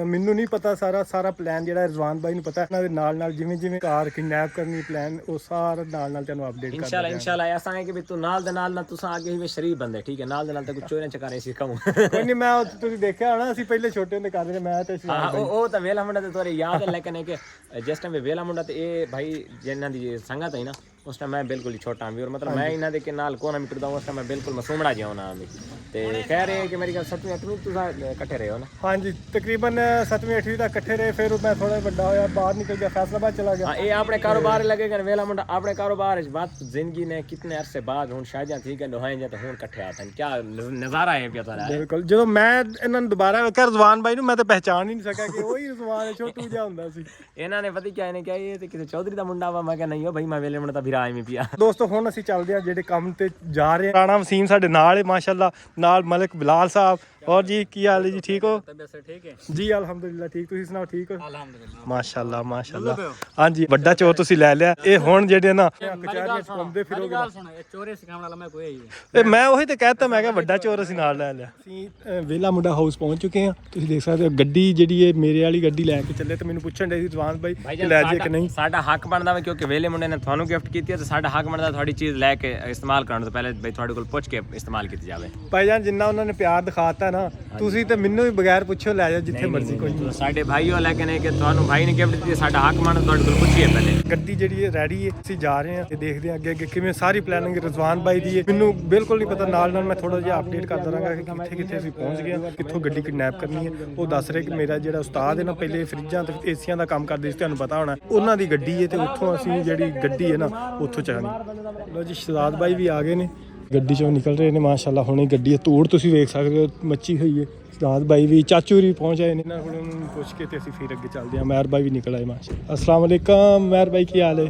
ਮੈਨੂੰ ਨਹੀਂ ਪਤਾ ਸਾਰਾ ਪਲਾਨ ਜਿਹੜਾ ਰਜ਼ਵਾਨ ਬਾਈ ਨੂੰ ਪਤਾ, ਇਹਨਾਂ ਦੇ ਨਾਲ ਜਿਵੇਂ ਜਿਵੇਂ ਕਾਰ ਕਿਡਨੈਪ ਕਰਨੀ ਪਲਾਨ, ਉਹ ਸਾਰਾ ਨਾਲ ਤੁਹਾਨੂੰ ਅਪਡੇਟ ਕਰ इंशाल्लाह ऐसा है कि भी तू नाल दे नाल ना तुसा आगे ही शरीफ बंदे ठीक है, नाल दे नाल तक चोरियां चकारे सिखाऊं। ਕੋਈ ਨਹੀਂ, ਮੈਂ ਤੁਸੀਂ ਦੇਖਿਆ ਹੋਣਾ ਅਸੀਂ ਪਹਿਲੇ ਛੋਟੇ ਹੁੰਦੇ ਕਰਦੇ ਰਹੇ, ਮੈਂ ਤੇ हाँ वो तो वेला मुंडा ते तोरे याद है, लेकिन है कि जिस टाइम वेला मुंडा ते ये भाई जिन्ना दी संगत है ना, उस टाइम मैं बिल्कुल ही छोटा भी, और मतलब मैं इन्हां दे के नाल कोना मीटर दा उस टाइम मैं बिल्कुल मासूमड़ा जिहा होना भी। ते कह रहे कि मेरी गल 7वीं 8वीं तुसा इकट्ठे रहे हो ना? ਹਾਂਜੀ तकरीबन 7वीं 8वीं तक इकट्ठे रहे, फिर मैं थोड़ा बड़ा होया, बाहर निकल गया, फैसलाबाद चला गया। हाँ ये अपने कारोबार लगेगा वेला मुंडा अपने कारोबार बात जिंदगी ने कितने अरसे बाद हुन शादियां थी कि लोहां जे तो हुन इकट्ठे आते हैं, क्या नजारा है पिया तारा। ਬਿਲਕੁਲ ਜਦੋਂ ਮੈਂ ਇਹਨਾਂ ਨੂੰ ਦੁਬਾਰਾ ਵੇਖਿਆ ਰਜ਼ਵਾਨ ਬਾਈ ਨੂੰ, ਮੈਂ ਤਾਂ ਪਹਿਚਾਣ ਹੀ ਨਹੀਂ ਸਕਿਆ ਕਿ ਉਹੀ ਰਜ਼ਵਾਨ ਹੈ, ਛੋਟੂ ਜਿਹਾ ਹੁੰਦਾ ਸੀ। ਇਹਨਾਂ ਨੇ ਪਤਾ ਕੀ ਇਹਨੇ ਕਿਹਾ ਇਹ ਤੇ ਕਿਸੇ ਚੌਧਰੀ ਦਾ ਮੁੰਡਾ ਵਾ, ਮੈਂ ਕਿਹਾ ਨਹੀਂ ਹੋ ਭਾਈ ਮੈਂ ਵੇਲੇ ਮੁੰਡਾ ਤਾਂ ਵੀਰਾ ਐਵੇਂ ਪਿਆ। ਦੋਸਤੋ ਹੁਣ ਅਸੀਂ ਚੱਲਦੇ ਹਾਂ ਜਿਹੜੇ ਕੰਮ ਤੇ ਜਾ ਰਹੇ ਹਾਂ। ਰਾਣਾ ਵਸੀਮ ਸਾਡੇ ਨਾਲ ਹੈ ਮਾਸ਼ਾਅੱਲਾ, ਨਾਲ ਮਲਕ ਬਿਲਾਲ ਸਾਹਿਬ, और जी की हाल है जी, ठीक हो? तबीयत से ठीक है जी अल्हम्दुलिल्लाह ठीक, ਤੁਸੀਂ ਸੁਣਾਓ ਠੀਕ ਹੋ? अल्हम्दुलिल्लाह ਮਾਸ਼ਾਅੱਲਾ ਮਾਸ਼ਾਅੱਲਾ। ਹਾਂਜੀ ਵੱਡਾ ਚੋਰ ਤੁਸੀਂ ਲੈ ਲਿਆ। ਇਹ ਹੁਣ ਜਿਹੜੇ ਨਾ ਕਚਹਿਰੀਆਂ ਚ ਘੁੰਮਦੇ ਫਿਰੋਗੇ ਨਾ। सुन ये चोरी सिखाने वाला मैं कोई है ਇਹ ਮੈਂ ਉਹੀ ਤੇ ਕਹਿਤਾ, ਮੈਂ ਕਿਹਾ ਵੱਡਾ ਚੋਰ ਅਸੀਂ ਨਾਲ ਲੈ ਲਿਆ। ਅਸੀਂ ਵੇਲਾ ਮੁੰਡਾ ਹਾਊਸ ਪਹੁੰਚ ਚੁੱਕੇ ਹਾਂ। ਤੁਸੀਂ ਦੇਖ ਸਕਦੇ ਹੋ ਗੱਡੀ ਜਿਹੜੀ ਇਹ ਮੇਰੇ ਵਾਲੀ ਗੱਡੀ ਲੈ ਕੇ ਚੱਲੇ ਤੇ ਮੈਨੂੰ ਪੁੱਛਣ ਡੇ ਸੀ ਜਵਾਨ ਬਾਈ ਕਿ ਲੈ ਜੇ ਕਿ ਨਹੀਂ। ਸਾਡਾ ਹੱਕ ਬਣਦਾ ਵਾ ਕਿਉਂਕਿ ਵੇਲੇ ਮੁੰਡੇ ਨੇ ਤੁਹਾਨੂੰ ਗਿਫਟ ਕੀਤੀ ਹੈ ਤੇ ਸਾਡਾ ਹੱਕ ਬਣਦਾ ਤੁਹਾਡੀ ਚੀਜ਼ ਲੈ ਕੇ ਇਸਤੇਮਾਲ ਕਰਨ ਤੋਂ ਪਹਿਲੇ ਬਈ ਤੁਹਾਡੇ ਕੋਲ ਪੁੱਛ ਕੇ ਇਸਤੇਮਾਲ ਕੀਤੀ ਜਾਵੇ। ਭਾਈਜਾਨ ਜਿੰਨਾ ਉਹਨਾਂ ਨੇ ਪਿਆਰ ਦਿਖਾਤਾ ਨਾ, ਤੁਸੀਂ ਤੇ ਮੈਨੂੰ ਵੀ ਬਗੈਰ ਪੁੱਛੋ ਲੈ ਜਾਓ ਜਿੱਥੇ ਮਰਜ਼ੀ। ਕੋਈ ਨਹੀਂ, ਸਾਡੇ ਭਾਈਓ ਲੈ ਕੇ ਨੇ ਕਿ ਤੁਹਾਨੂੰ ਭਾਈ ਨੇ ਗਿਫਟ ਦਿੱਤੀ, ਸਾਡਾ ਹੱਕ ਬਣਦਾ ਤੁਹਾਡੇ ਕੋਲ ਪੁੱਛੀਏ ਪਹਿਲੇ। ਗੱਡੀ ਜਿਹੜੀ ਹੈ ਰੈਡੀ ਹੈ, ਅਸੀਂ ਜਾ ਰਹੇ ਹਾਂ ਤੇ ਦੇਖਦੇ ਹਾਂ ਅੱਗੇ ਅੱਗੇ ਕਿਵੇਂ ਸਾਰੀ ਪਲੈਨਿੰਗ ਰਜ਼ਵਾਨ ਬਾਈ ਦੀ ਹੈ। ਮੈਨੂੰ ਬਿਲਕੁਲ ਨਹੀਂ ਪਤਾ, ਨਾਲ ਨਾਲ ਮੈਂ ਥੋੜਾ ਜਿਹਾ ਅਪਡੇਟ ਕਰਦਾ ਰਹਾਂਗਾ ਕਿ ਕਿੱਥੇ ਕਿੱਥੇ ਅਸੀਂ ਪਹੁੰਚ ਗਏ ਹਾਂ, ਕਿੱਥੋਂ ਗੱਡੀ ਕਿਡਨੈਪ ਕਰਨੀ ਹੈ। ਉਹ ਦੱਸ ਰਹੇ ਕਿ ਮੇਰਾ ਜਿਹੜਾ ਉਸਤਾਦ ਹੈ ਨਾ, ਪਹਿਲੇ ਫਰਿੱਜਾਂ ਤੇ ਏਸੀਆਂ ਦਾ ਕੰਮ ਕਰਦੇ ਸੀ, ਤੁਹਾਨੂੰ ਪਤਾ ਹੋਣਾ, ਉਹਨਾਂ ਦੀ ਗੱਡੀ ਹੈ ਤੇ ਉੱਥੋਂ ਅਸੀਂ ਜਿਹੜੀ ਗੱਡੀ ਹੈ ਨਾ ਉੱਥੋਂ ਚੱਲਾਂਗੇ। ਲੋ ਜੀ ਸ਼ਹਜ਼ਾਦ ਬਾਈ ਵੀ ਆ ਗਏ ਨੇ, ਗੱਡੀ ਚੋਂ ਨਿਕਲ ਰਹੇ ਨੇ ਮਾਸ਼ਾਅੱਲਾ। ਹੁਣੇ ਗੱਡੀ ਧੂੜ ਤੁਸੀਂ ਵੇਖ ਸਕਦੇ ਹੋ ਮੱਚੀ ਹੋਈ ਹੈ। ਸ਼ਹਜ਼ਾਦ ਬਾਈ ਵੀ ਚਾਚੂ ਵੀ ਪਹੁੰਚ ਆਏ ਨੇ ਨਾ, ਹੁਣ ਉਹਨਾਂ ਨੂੰ ਪੁੱਛ ਕੇ ਤੇ ਅਸੀਂ ਫਿਰ ਅੱਗੇ ਚੱਲਦੇ ਹਾਂ। ਮਹਿਰ ਬਾਈ ਵੀ ਨਿਕਲ ਆਏ ਮਾਸ਼ਾਅੱਲਾ। अस्सलाम वालेकुम मਹਿਰ ਬਾਈ, ਕੀ ਹਾਲ ਹੈ?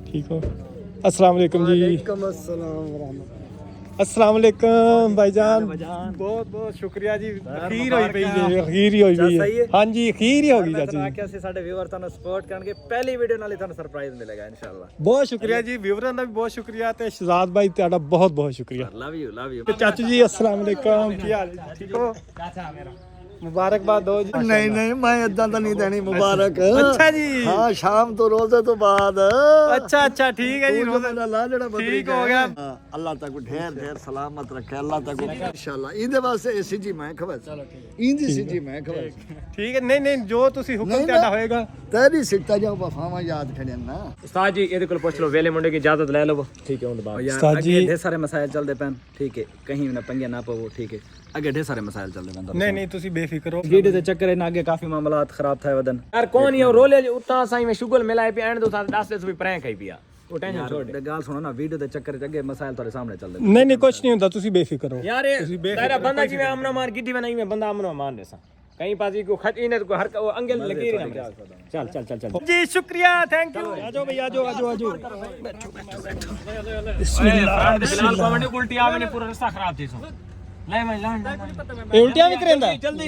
ठीक हो? अस्सलाम वालेकुम जी। अस्सलाम वालेकुम भाईजान, बहुत बहुत शुक्रिया जी। अखीर होई पई जी, अखीर ही होई पई है। हां जी अखीर ही होगी चाची जी। ਅਸੀਂ ਸਾਡੇ ਵੀਵਰ ਤੁਹਾਨੂੰ ਸਪੋਰਟ ਕਰਨਗੇ, ਪਹਿਲੀ ਵੀਡੀਓ ਨਾਲ ਹੀ ਤੁਹਾਨੂੰ ਸਰਪ੍ਰਾਈਜ਼ ਮਿਲੇਗਾ ਇਨਸ਼ਾਅੱਲਾ। बहुत शुक्रिया जी, व्यूअਰਾਂ ਦਾ ਵੀ ਬਹੁਤ ਸ਼ੁਕਰੀਆ ਤੇ ਸ਼ਹਜ਼ਾਦ ਭਾਈ ਤੁਹਾਡਾ ਬਹੁਤ ਬਹੁਤ ਸ਼ੁਕਰੀਆ। ਲਵ ਯੂ ਤੇ ਚਾਚੂ ਜੀ अस्सलाम वालेकुम, ਕੀ ਹਾਲ ਹੈ? ਠੀਕ ਹੋ? ਚਾਚਾ ਮੇਰਾ ਮੁਬਾਰਕਬਾਦ ਦੋ ਜੀ। ਨਹੀਂ ਨਹੀਂ ਮੈਂ ਇਦਾਂ ਤਾਂ ਨਹੀਂ ਦੇਣੀ ਮੁਬਾਰਕ। ਅੱਛਾ ਜੀ, ਹਾਂ ਸ਼ਾਮ ਤੋਂ ਰੋਜ਼ੇ ਤੋਂ ਬਾਅਦ। ਅੱਛਾ ਅੱਛਾ ਠੀਕ ਹੈ ਜੀ। ਤੂੰ ਜੋ ਮੇਰਾ ਲਾ ਜਿਹੜਾ ਬਦਲੀ ਠੀਕ ਹੋ ਗਿਆ। ਹਾਂ, ਅੱਲਾਹ ਤੱਕ ਢੇਰ ਢੇਰ ਸਲਾਮਤ ਰੱਖੇ, ਅੱਲਾਹ ਤੱਕ ਇਨਸ਼ਾਅੱਲਾ। ਇਹਦੇ ਵਾਸਤੇ ਏਸੀ ਜੀ ਮੈਂ ਖਵਸ, ਚਲੋ ਠੀਕ ਹੈ। ਇਹਦੀ ਸੀ ਜੀ ਮੈਂ ਖਵਸ। ਠੀਕ ਹੈ, ਨਹੀਂ ਨਹੀਂ ਜੋ ਤੁਸੀਂ ਹੁਕਮ ਤੁਹਾਡਾ ਹੋਏਗਾ। ਤੇਰੀ ਸਿੱਟਾ ਜਾਓ ਵਫਾਵਾਂ ਯਾਦ ਖੜਨ ਨਾ। ਉਸਤਾਦ ਜੀ ਇਹਦੇ ਕੋਲ ਪੁੱਛ ਲਓ, ਵੇਲੇ ਮੁੰਡੇ ਦੀ ਇਜਾਜ਼ਤ ਲੈ ਲਓ। ਠੀਕ ਹੈ, ਉਹਦੇ ਬਾਅਦ यार आगे ढेर सारे मसाइल चलते पैन, ठीक है, कहीं ना पंगे ना पवो, ठीक है, आगे ढेर सारे मसाइल चलते पैन। ਨਹੀਂ ਨਹੀਂ ਤੁਸੀਂ ਬੇਫਿਕਰ ਹੋ। वीडियो के चक्कर में आगे काफी मामलात खराब था वदन यार कौन ये रोले उतना साई में शुगल मिलाए पे एंड दो साथ 10 से भी प्रैंक है पिया वो टेंशन छोड़ दे। गाल सुनो ना, वीडियो के चक्कर में आगे मसाइल तेरे सामने चल ਨਹੀਂ ਨਹੀਂ ਕੁਝ नहीं ਹੁੰਦਾ, ਤੁਸੀਂ ਬੇਫਿਕਰ ਹੋ। यार ये तेरा बंदा जी में आमना मार गिट्टी बनाई में बंदा आमना मार देसा कहीं पास को खत इने को हर वो अंगल लगी रही चल चल चल चल जी शुक्रिया, थैंक यू। आ जाओ भाई, आ जाओ आ जाओ आ जाओ। बिस्मिल्लाह बिलाल कॉमेडी उल्टी आवे ने पूरा रास्ता खराब थी सो ले मैं लान ਇਹ ਉਲਟੀਆਂ ਵੀ ਕਰੇਂਦਾ ਜਲਦੀ।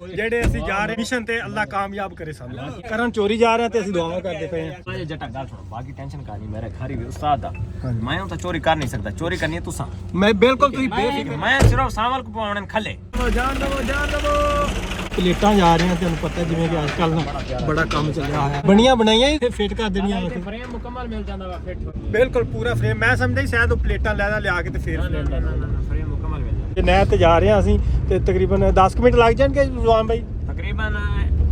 ਜਿਹੜੇ ਅਸੀਂ ਜਾ ਰਹੇ ਮਿਸ਼ਨ ਤੇ ਅੱਲਾਹ ਕਾਮਯਾਬ ਕਰੇ ਸਾਨੂੰ। ਕਰਨ ਚੋਰੀ ਜਾ ਰਹੇ ਤੇ ਅਸੀਂ ਦੁਆਵਾਂ ਕਰਦੇ ਪਏ ਹਾਂ। मुझे जटा गाल सुनो, बाकी टेंशन का नहीं, मेरा घर ही उस्ताद दा मैं तो चोरी कर नहीं सकता, चोरी करनी है तुसा। ਮੈਂ ਬਿਲਕੁਲ ਤੁਸੀਂ ਬੇਫਿਕਰ। मैं सिर्फ सावल को पावण खले ਜਾਨ ਦਵੋ। ਪਲੇਟਾਂ ਜਾ ਰਹੀਆਂ, ਤੁਹਾਨੂੰ ਪਤਾ ਜਿਵੇਂ ਕਿ ਅੱਜ ਕੱਲ ਨਾ ਬੜਾ ਕੰਮ ਚੱਲਿਆ ਹੋਇਆ। ਬਣੀਆਂ ਬਣਾਈਆਂ ਹੀ ਫਿੱਟ ਕਰ ਦੇਣੀਆਂ ਵਾ। फ्रेम मुकम्मल मिल जांदा वा फिट ਬਿਲਕੁਲ ਪੂਰਾ ਫਰੇਮ। ਮੈਂ ਸਮਝਦਾ ਹੀ ਸ਼ਾਇਦ ਉਹ ਪਲੇਟਾਂ ਲਿਆ ਕੇ ਤੇ ਫੇਰ फ्रेम मुकम्मल मिल जांदा। ਤੇ ਨਹਿਰ ਤੇ ਜਾ ਰਹੇ ਹਾਂ ਅਸੀਂ ਤੇ ਤਕਰੀਬਨ 10 ਮਿੰਟ ਲੱਗ ਜਾਣਗੇ ਜਵਾਨ ਬਾਈ। तकरीबन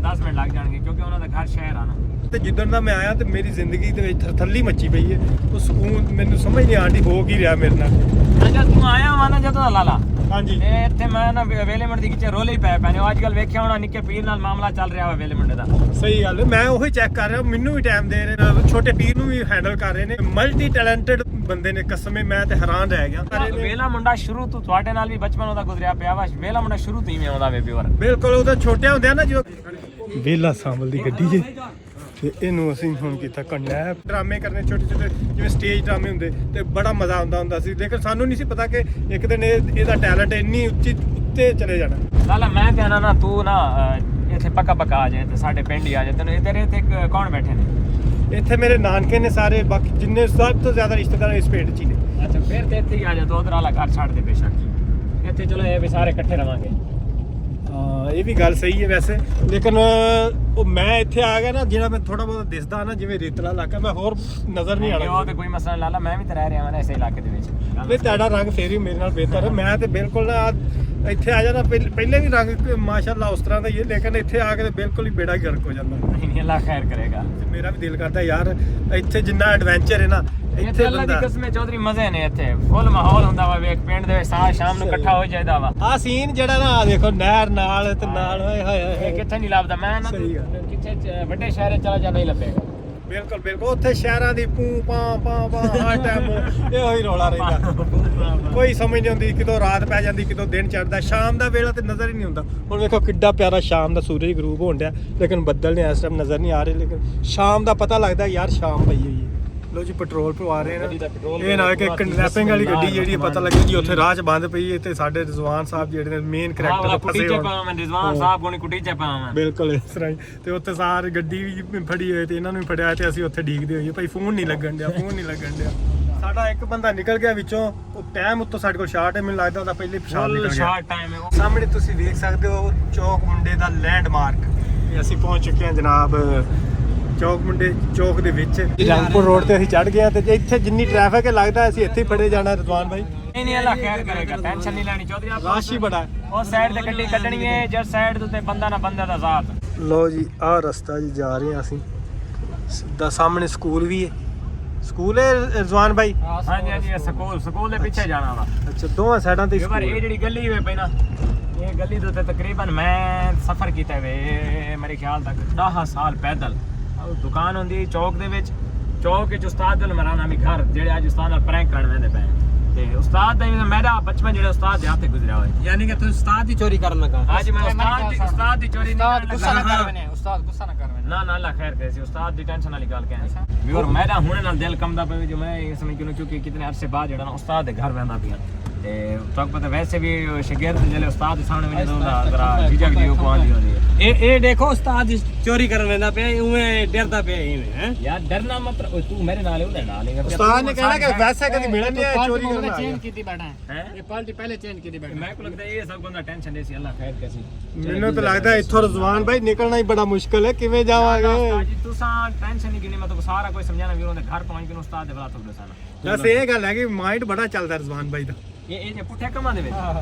10 मिनट लग जाएंगे क्योंकि उन्होंने घर शहर आना। ਤੇ ਜਿੱਦਣ ਦਾ ਮੈਂ ਆਇਆ ਤੇ ਮੇਰੀ ਜ਼ਿੰਦਗੀ ਦੇ ਵਿੱਚ ਥਰਥੱਲੀ ਮੱਚੀ ਪਈ ਹੈ। ਉਹ ਸਕੂਨ ਮੈਨੂੰ ਸਮਝ ਨਹੀਂ ਆਉਂਦੀ ਹੋ ਕੀ ਰਿਹਾ ਮੇਰੇ ਨਾਲ। अच्छा तू आया वा ना जदों लाला ਹਾਂਜੀ ਇਹ ਇੱਥੇ ਮੈਂ ਨਾ ਵੇਲੇ ਮੰਡੀ ਦੇ ਰੋਲੇ ਹੀ ਪੈ ਪੈਣੇ। ਅੱਜ ਕੱਲ ਵੇਖਿਆ ਹੋਣਾ ਨਿੱਕੇ ਪੀਰ ਨਾਲ ਮਾਮਲਾ ਚੱਲ ਰਿਹਾ ਹੋਵੇ ਵੇਲੇ ਮੰਡੇ ਦਾ। ਸਹੀ ਗੱਲ ਹੈ, ਮੈਂ ਉਹੀ ਚੈੱਕ ਕਰ ਰਿਹਾ। ਮੈਨੂੰ ਵੀ ਟਾਈਮ ਦੇ ਰਹੇ ਨੇ, ਛੋਟੇ ਪੀਰ ਨੂੰ ਵੀ ਹੈਂਡਲ ਕਰ ਰਹੇ ਨੇ। ਮਲਟੀ ਟੈਲੈਂਟਡ ਬੰਦੇ ਨੇ, ਕਸਮੇ ਮੈਂ ਤੇ ਹੈਰਾਨ ਰਹਿ ਗਿਆ। ਵੇਲਾ ਮੁੰਡਾ ਸ਼ੁਰੂ ਤੋਂ ਤੁਹਾਡੇ ਨਾਲ ਵੀ ਬਚਪਨ ਉਹਦਾ ਗੁਜ਼ਰਿਆ ਪਿਆ ਵਾ। ਵੇਲਾ ਮੁੰਡਾ ਸ਼ੁਰੂ ਤੋਂ ਹੀ ਆਉਂਦਾ ਵੇ ਪਿਓਰ। ਬਿਲਕੁਲ ਉਹਦਾ ਛੋਟਿਆਂ ਹੁੰਦਿਆਂ ਨਾ ਜਦੋਂ ਵੇਲਾ ਸਾਂਭਲ ਦੀ ਗੱਡੀ 'ਚ ਤੇ ਇਹਨੂੰ ਅਸੀਂ ਹੁਣ ਕੀਤਾ ਕੰਡੈਪ। ਡਰਾਮੇ ਕਰਨੇ ਛੋਟੇ ਛੋਟੇ ਜਿਵੇਂ ਸਟੇਜ ਡਰਾਮੇ ਹੁੰਦੇ ਤੇ ਬੜਾ ਮਜ਼ਾ ਆਉਂਦਾ ਹੁੰਦਾ ਸੀ। ਲੇਕਿਨ ਸਾਨੂੰ ਨਹੀਂ ਸੀ ਪਤਾ ਕਿ ਇੱਕ ਦਿਨ ਇਹਦਾ ਟੈਲੈਂਟ ਇੰਨੀ ਉੱਤੇ ਚਲੇ ਜਾਣਾ। ਲਾਲਾ ਮੈਂ ਕਹਿਣਾ ਨਾ ਤੂੰ ਨਾ ਇੱਥੇ ਪੱਕਾ ਆ ਜਾਏ ਤੇ ਸਾਡੇ ਪਿੰਡ ਹੀ ਆ ਜਾਏ। ਤੈਨੂੰ ਤੇਰੇ ਇੱਥੇ ਕੌਣ ਬੈਠੇ ਨੇ? ਇੱਥੇ ਮੇਰੇ ਨਾਨਕੇ ਨੇ ਸਾਰੇ, ਬਾਕੀ ਜਿੰਨੇ ਸਭ ਤੋਂ ਜ਼ਿਆਦਾ ਰਿਸ਼ਤੇਦਾਰ ਇਸ ਪਿੰਡ 'ਚ ਹੀ ਨੇ। ਅੱਛਾ ਫਿਰ ਤੇ ਇੱਥੇ ਹੀ ਆ ਜਾ ਤੂੰ। ਉਧਰ ਵਾਲਾ ਘਰ ਛੱਡ ਦੇ ਬੇਸ਼ੱਕ। ਇੱਥੇ ਚਲੋ ਇਹ ਵੀ ਸਾਰੇ ਇਕੱਠੇ ਰਵਾਂਗੇ। ਹਾਂ ਇਹ ਵੀ ਗੱਲ ਸਹੀ ਹੈ ਵੈਸੇ, ਲੇਕਿਨ ਉਹ ਮੈਂ ਇੱਥੇ ਆ ਗਿਆ ਨਾ, ਜਿਹੜਾ ਮੈਂ ਥੋੜਾ ਬਹੁਤ ਦਿਸਦਾ ਨਾ ਜਿਵੇਂ ਰੇਤਲਾ ਇਲਾਕਾ, ਮੈਂ ਹੋਰ ਨਜ਼ਰ ਨਹੀਂ ਆਣਾ। ਉਹ ਤੇ ਕੋਈ ਮਸਲਾ ਲਾਲਾ, ਮੈਂ ਵੀ ਤਾਂ ਰਹਿ ਰਿਹਾ ਹਾਂ ਨਾ ਇਸੇ ਇਲਾਕੇ ਦੇ ਵਿੱਚ। ਵੀ ਤੁਹਾਡਾ ਰੰਗ ਫੇਰ ਵੀ ਮੇਰੇ ਨਾਲ ਬਿਹਤਰ ਹੈ। ਮੈਂ ਤੇ ਬਿਲਕੁਲ ਨਾ ਇੱਥੇ ਆ ਜਾਣਾ ਪਹਿਲੇ ਵੀ ਰੰਗ ਮਾਸ਼ਾਅੱਲਾ ਉਸ ਤਰ੍ਹਾਂ ਦਾ ਹੀ ਹੈ, ਲੇਕਿਨ ਇੱਥੇ ਆ ਕੇ ਤੇ ਬਿਲਕੁਲ ਹੀ ਬੇੜਾ ਗਰਕ ਹੋ ਜਾਂਦਾ। ਨਹੀਂ ਅੱਲਾ ਖੈਰ ਕਰੇਗਾ। ਤੇ ਮੇਰਾ ਵੀ ਦਿਲ ਕਰਦਾ ਯਾਰ ਇੱਥੇ ਜਿੰਨਾ ਐਡਵੈਂਚਰ ਹੈ ਨਾ, ਇੱਥੇ ਅੱਲਾ ਦੀ ਬੰਦਾ ਕਸਮ ਚੌਧਰੀ ਮਜ਼ੇ ਨੇ। ਇੱਥੇ ਫੁੱਲ ਮਾਹੌਲ ਹੁੰਦਾ ਵਾ। ਵੇਖ ਪਿੰਡ ਦੇ ਵਿੱਚ ਸਾਰਾ ਸ਼ਾਮ ਨੂੰ ਇਕੱਠਾ ਹੋ ਜਾਈਦਾ ਵਾ। ਆਹ ਸੀਨ ਜਿਹੜਾ ਨਾ, ਆ ਦੇਖੋ ਨਹਿਰ ਨਾਲ ਤੇ ਨਾਲ ਹਾਏ ਹਾਏ ਇਹ ਕਿੱਥੇ ਨਹੀਂ ਲੱਭਦਾ। ਮੈਂ ਨਾ ਸਹੀ ਗੱਲ। ਕਿੱਥੇ ਵੱਡੇ ਸ਼ਹਿਰੇ ਚਲਾ ਜਾ ਨਹੀਂ ਲੱਭੇਗਾ। ਬਿਲਕੁਲ ਬਿਲਕੁਲ ਉੱਥੇ ਸ਼ਹਿਰਾਂ ਦੀ ਪੂ ਪਾ ਹਰ ਟਾਈਮ ਇਹੋ ਹੀ ਰੌਲਾ ਰਹਿੰਦਾ। ਕੋਈ ਸਮਝ ਨਹੀਂ ਆਉਂਦੀ ਕਿਦੋਂ ਰਾਤ ਪੈ ਜਾਂਦੀ ਕਿਦੋਂ ਦਿਨ ਚੜ੍ਹਦਾ। ਸ਼ਾਮ ਦਾ ਵੇਲਾ ਤੇ ਨਜ਼ਰ ਹੀ ਨਹੀਂ ਹੁੰਦਾ। ਹੁਣ ਵੇਖੋ ਕਿੱਡਾ ਪਿਆਰਾ ਸ਼ਾਮ ਦਾ ਸੂਰਜ ਗਰੂਬ ਹੋਣ ਡਿਆ, ਲੇਕਿਨ ਬੱਦਲ ਨੇ ਇਸ ਟਾਈਮ ਨਜ਼ਰ ਨਹੀਂ ਆ ਰਹੇ। ਲੇਕਿਨ ਸ਼ਾਮ ਦਾ ਪਤਾ ਲੱਗਦਾ ਯਾਰ ਸ਼ਾਮ ਪਈ ਹੋਈ ਹੈ। ਲੋ ਜੀ ਪੈਟਰੋਲ ਪਵਾ ਰਹੇ ਗੱਡੀ ਦਾ ਨੇ ਪੈਟਰੋਲ ਇਹ ਨਾ ਕਿ ਕਿਡਨੈਪਿੰਗ ਵਾਲੀ ਗੱਡੀ ਜਿਹੜੀ ਪਤਾ ਲੱਗੇ ਜੀ ਉੱਥੇ ਰਾਹ 'ਚ ਬੰਦ ਪਈ ਹੈ ਤੇ ਸਾਡੇ ਰਿਜ਼ਵਾਨ ਸਾਹਿਬ ਜਿਹੜੇ ਨੇ ਮੇਨ ਕਰੈਕਟਰ ਫਸੇ ਹੋਣ ਮੈਂ ਰਿਜ਼ਵਾਨ ਸਾਹਿਬ ਕੋਲ ਕੁੱਟੀ ਚ ਪਾਵਾਂ ਬਿਲਕੁਲ ਇਸ ਤਰ੍ਹਾਂ ਹੀ ਤੇ ਉੱਥੇ ਸਾਰੀ ਗੱਡੀ ਵੀ ਫੜੀ ਹੋਈ ਤੇ ਇਹਨਾਂ ਨੂੰ ਵੀ ਫੜਿਆ ਤੇ ਅਸੀਂ ਉੱਥੇ ਡੀਕਦੇ ਹੋਈਏ ਭਾਈ ਫੋਨ ਨਹੀਂ ਲੱਗਣ ਡਿਆ ਸਾਡਾ ਇੱਕ ਬੰਦਾ ਨਿਕਲ ਗਿਆ ਵਿੱਚੋਂ ਉਹ ਟਾਈਮ ਉੱਤੋਂ ਸਾਡੇ ਕੋਲ ਸ਼ਾਰਟ ਹੈ ਮੈਨੂੰ ਲੱਗਦਾ ਉਹਦਾ ਪਹਿਲੇ ਪਿਸ਼ਾਬ ਨਿਕਲ ਗਿਆ ਸ਼ਾਰਟ ਟਾਈਮ ਹੈ ਸਾਹਮਣੇ ਤੁਸੀਂ ਵੇਖ ਸਕਦੇ ਹੋ ਚੌਕ ਮੁੰਡੇ ਦਾ ਲੈਂਡਮਾਰਕ ਤੇ ਅਸੀਂ ਪਹੁੰਚ ਚੁੱਕੇ ਹਾਂ ਜਨਾਬ ਚੌਕ ਮੁੰਡੇ ਚੌਕ ਦੇ ਵਿੱਚ ਰੰਗਪੁਰ ਰੋਡ ਤੇ ਅਸੀਂ ਚੜ੍ਹ ਗਏ ਹਾਂ ਤੇ ਇੱਥੇ ਜਿੰਨੀ ਟ੍ਰੈਫਿਕ ਹੈ ਲੱਗਦਾ ਅਸੀਂ ਇੱਥੇ ਹੀ ਫੜੇ ਜਾਣਾ ਰਜ਼ਵਾਨ ਭਾਈ ਨਹੀਂ ਅੱਲਾ ਖੈਰ ਕਰੇਗਾ ਟੈਨਸ਼ਨ ਨਹੀਂ ਲੈਣੀ ਚੌਧਰੀ ਆਪ ਰਸ਼ ਹੀ ਬੜਾ ਹੈ ਉਹ ਸਾਈਡ ਤੇ ਗੱਡੀ ਕੱਢਣੀ ਹੈ ਜਦ ਸਾਈਡ ਤੇ ਬੰਦਾ ਨਾ ਬੰਦੇ ਦਾ ਜ਼ਾਤ ਲੋ ਜੀ ਆਹ ਰਸਤਾ ਜੀ ਜਾ ਰਹੇ ਹਾਂ ਅਸੀਂ ਸਿੱਧਾ ਸਾਹਮਣੇ ਸਕੂਲ ਵੀ ਹੈ ਸਕੂਲ ਹੈ ਰਜ਼ਵਾਨ ਭਾਈ ਹਾਂਜੀ ਇਹ ਸਕੂਲ ਦੇ ਪਿੱਛੇ ਜਾਣਾ ਵਾ ਅੱਛਾ ਦੋਵਾਂ ਸਾਈਡਾਂ ਤੇ ਪਰ ਇਹ ਜਿਹੜੀ ਗਲੀ ਵੇ ਪਈ ਨਾ ਇਹ ਗਲੀ ਦੇ ਉੱਤੇ ਤਕਰੀਬਨ ਮੈਂ ਸਫ਼ਰ ਕੀਤਾ ਵੇ ਮੇਰੇ ਖਿਆਲ ਤੱਕ 10 ਸਾਲ ਪੈਦਲ ਦੁਕਾਨ ਹੁੰਦੀ ਚੌਕ ਦੇ ਵਿੱਚ ਚੌਕ ਵਿੱਚ ਉਸਤਾਦ ਅਲ ਮਰਾਨਾ ਵੀ ਘਰ ਜਿਹੜੇ ਅੱਜ ਉਸਤਾਦ ਨਾਲ ਪ੍ਰੈਂਕ ਕਰਨ ਵੰਦੇ ਪਏ ਤੇ ਉਸਤਾਦ ਦਾ ਮੇਰਾ ਬਚਪਨ ਜਿਹੜਾ ਉਸਤਾਦ ਦੇ ਹੱਥੇ ਗੁਜ਼ਰਿਆ ਹੋਇਆ ਯਾਨੀ ਕਿ ਤੂੰ ਉਸਤਾਦ ਦੀ ਚੋਰੀ ਕਰਨ ਲੱਗਾ ਅੱਜ ਮੈਂ ਉਸਤਾਦ ਦੀ ਚੋਰੀ ਉਸਤਾਦ ਗੁੱਸਾ ਨਾ ਕਰ ਮੈਨੇ ਉਸਤਾਦ ਗੁੱਸਾ ਨਾ ਕਰ ਮੈਨੇ ਨਾ ਅੱਲਾ ਖੈਰ ਕਰੇ ਸੀ ਉਸਤਾਦ ਦੀ ਟੈਨਸ਼ਨ ਵਾਲੀ ਗੱਲ ਕਹਿਣੀ ਵੀ ਔਰ ਮੇਰਾ ਹੁਣੇ ਨਾਲ ਦਿਲ ਕੰਮਦਾ ਪਵੇ ਜੋ ਮੈਂ ਇਹ ਸਮਝ ਕਿਉਂ ਕਿਉਂਕਿ ਕਿਤਨੇ ਅਰਸੇ ਬਾਅਦ ਜਿਹੜਾ ਨਾ ਉਸਤਾਦ ਦੇ ਘਰ ਵੰਦਾ ਪਿਆ ਤੇ ਤੱਕ ਪਤਾ ਵੈਸੇ ਵੀ ਸ਼ਾਗਿਰਦ ਜਿਹੜੇ ਉਸਤਾਦ ਦੇ ਸਾਹਮਣੇ ਵੀ ਜਦੋਂ ਜ਼ਰਾ ਝਿਜਕ ਜੀ ਉਹ ਆਉਂਦੀ ਹੁੰਦੀ ਹੈ ਇਹ ਦੇਖੋ ਉਸਤਾਦ ਦੀ ਚੋਰੀ ਕਰਨ ਵੇਂਦਾ ਪਿਆ ਉਵੇਂ ਡਰਦਾ ਪਿਆ ਇਵੇਂ ਹੈ ਯਾਰ ਡਰਨਾ ਮਤ ਤੂੰ ਮੇਰੇ ਨਾਲ ਉਹਦੇ ਨਾਲ ਹੀ ਉਸਤਾਦ ਨੇ ਕਹਿਣਾ ਕਿ ਵੈਸੇ ਕਦੀ ਮਿਲਣ ਨਹੀਂ ਆਇਆ ਚੋਰੀ ਕਰਨ ਆ ਚੇਂਜ ਕੀਤੀ ਬੈਠਾ ਹੈ ਇਹ ਪਾਲਟੀ ਪਹਿਲੇ ਚੇਂਜ ਕੀਤੀ ਬੈਠਾ ਮੈਂ ਕੋ ਲੱਗਦਾ ਇਹ ਸਭ ਬੰਦਾ ਟੈਨਸ਼ਨ ਦੇ ਸੀ ਅੱਲਾ ਖੈਰ ਕਰੇ ਮੈਨੂੰ ਤਾਂ ਲੱਗਦਾ ਇੱਥੋਂ ਰਜ਼ਵਾਨ ਭਾਈ ਨਿਕਲਣਾ ਹੀ ਬੜਾ ਮੁਸ਼ਕਲ ਹੈ ਕਿਵੇਂ ਜਾਵਾਂਗੇ ਜੀ ਤੁਸੀਂ ਟੈਨਸ਼ਨ ਨਹੀਂ ਗਿਣੀ ਮੈਂ ਤਾਂ ਸਾਰਾ ਕੋਈ ਸਮਝਾਣਾ ਵੀ ਉਹਦੇ ਘਰ ਪਹੁੰਚ ਕੇ ਉਸਤਾਦ ਦੇ ਬਲਾ ਤੋਂ ਦੱਸਣਾ ਬਸ ਇਹ ਗੱਲ ਹੈ ਕਿ ਮਾਈਂਡ ਬੜਾ ਚੱਲਦਾ ਰਜ਼ਵਾਨ ਭਾਈ ਦਾ ਇਹ ਜੇ ਪੁੱਠੇ ਕੰਮਾਂ ਦੇ ਵਿੱਚ